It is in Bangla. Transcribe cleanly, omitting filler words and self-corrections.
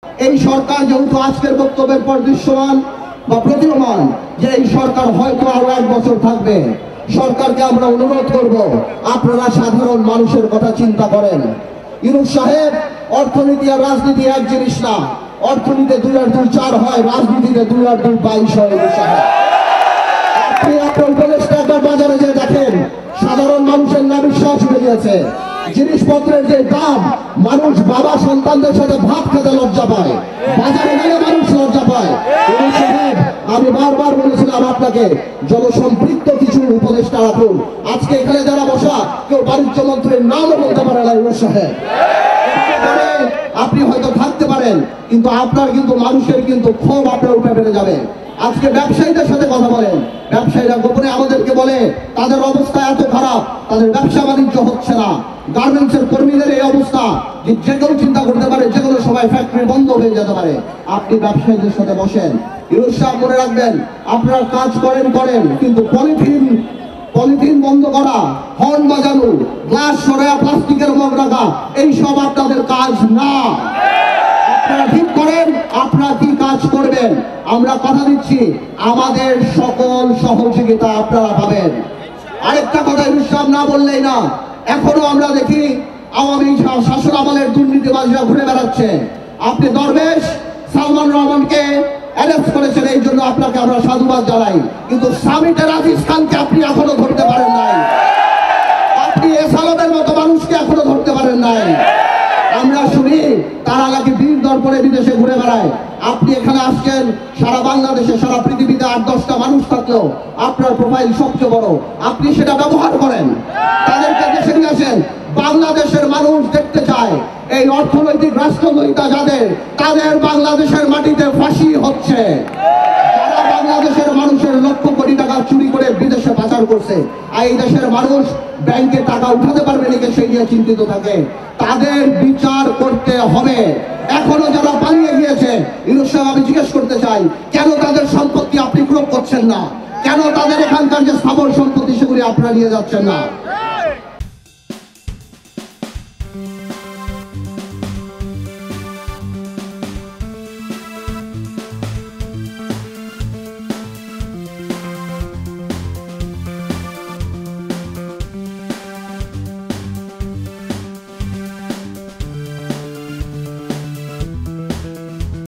এই সরকার যেহেতু আজকের বক্তব্যের পর দৃশ্যমান বা প্রতীয়মান যে এই সরকার হয়তো আরো 1 বছর থাকবে, সরকারকে আমরা অনুরোধ করব আপনারা সাধারণ মানুষের কথা চিন্তা করেন। ইউনূস সাহেব, অর্থনীতি আর রাজনীতি এক জিনিস না। অর্থনীতিতে 2 আর 2 4 হয়, রাজনীতিতে 2 আর 2 22 হয়। ইউনূস সাহেব, আপনি আপনার উপদেষ্টা একবার বাজারে যে দেখেন, সাধারণ মানুষের না বিশ্বাস উঠে গিয়েছে। জিনিসপত্রের যে দাম, মানুষ বাবা সন্তানদের সাথে ভাত খেতে লজ্জা পায়, বাজারে গেলে মানুষ লজ্জা পায়। ইউনূস সাহেব, আমি বারবার বলেছিলাম আপনাকে জনসম্পৃক্ত কিছু উপদেষ্টা রাখুন। আজকে এখানে যারা বসা, কেউ বাণিজ্য মন্ত্রীর নামও বলতে পারে না। ইউনূস সাহেব, আপনি হয়তো থাকতে পারেন, কিন্তু আপনার কিন্তু মানুষের কিন্তু ক্ষোভ আপনার উপরে বেড়ে যাবে। আজকে ব্যবসায়ীদের সাথে কথা বলেন, ব্যবসায়ীরা গোপনে আমাদেরকে বলে তাদের অবস্থা এত খারাপ, তাদের ব্যবসা বাণিজ্য হচ্ছে না। গার্মেন্টসের কর্মীদের এই অবস্থা যে কেউ চিন্তা করতে পারে যে কোনো সময় ফ্যাক্টরি বন্ধ হয়ে যেতে পারে। আপনি ব্যবসায়ীদের সাথে বসেন। ইউনূস সাহেব, মনে রাখবেন, আপনার কাজ করেন, কিন্তু পলিথিন বন্ধ করা, হর্ন বাজানো, গ্লাস সরায়া প্লাস্টিকের মগ রাখা, এইসব আপনাদের কাজ না। আপনারা ঠিক করেন আপনারা কি কাজ করবেন। আমরা কথা দিচ্ছি, আমাদের সকল সহযোগিতা আপনারা পাবেন। আরেকটা কথা ইউনূস সাহেব না বললেই না, এখনো আমরা দেখি আওয়ামী শাসন আমলের দুর্নীতিবাজরা ঘুরে বেড়াচ্ছে। আপনি দরবেশ সালমান রহমানকে অ্যারেস্ট করেছেন, এই জন্য আপনাকে আমরা সাধুবাদ জানাই, কিন্তু সামিটের আজিজ খানকে আপনি এখনো ধরতে পারেন নাই। আপনি এসালামের মতো মানুষকে এখনো ধরতে পারেন নাই। আমরা শুনি তারা নাকি বীর দর্পণে বিদেশে ঘুরে বেড়ায়। আপনি এখানে আসছেন, সারা বাংলাদেশে সারা পৃথিবীতে 8-10টা মানুষ থাকলেও আপনার প্রোফাইল সবচেয়ে বড়। আপনি সেটা ব্যবহার করেন, তাদেরকে দেশে নিয়ে আসেন। বাংলাদেশের মানুষ দেখতে চায় এই অর্থনৈতিক রাষ্ট্রদ্রোহিতা যাদের, তাদের বাংলাদেশের মাটিতে ফাঁসি হচ্ছে। যারা বাংলাদেশের মানুষের লক্ষ কোটি টাকা চুরি করে বিদেশে পাচার করছে, আর এই দেশের মানুষ ব্যাংকে টাকা উঠাতে পারবে নাকি সেই নিয়ে চিন্তিত থাকে, তাদের বিচার করতে হবে। এখনো যারা পালিয়ে গিয়েছে, ইউনূস সাহেব, আমি জিজ্ঞেস করতে চাই, কেন তাদের সম্পত্তি আপনি ক্রোপ করছেন না? কেন তাদের এখানকার যে স্থাবর সম্পত্তি সেগুলি আপনারা নিয়ে যাচ্ছেন না?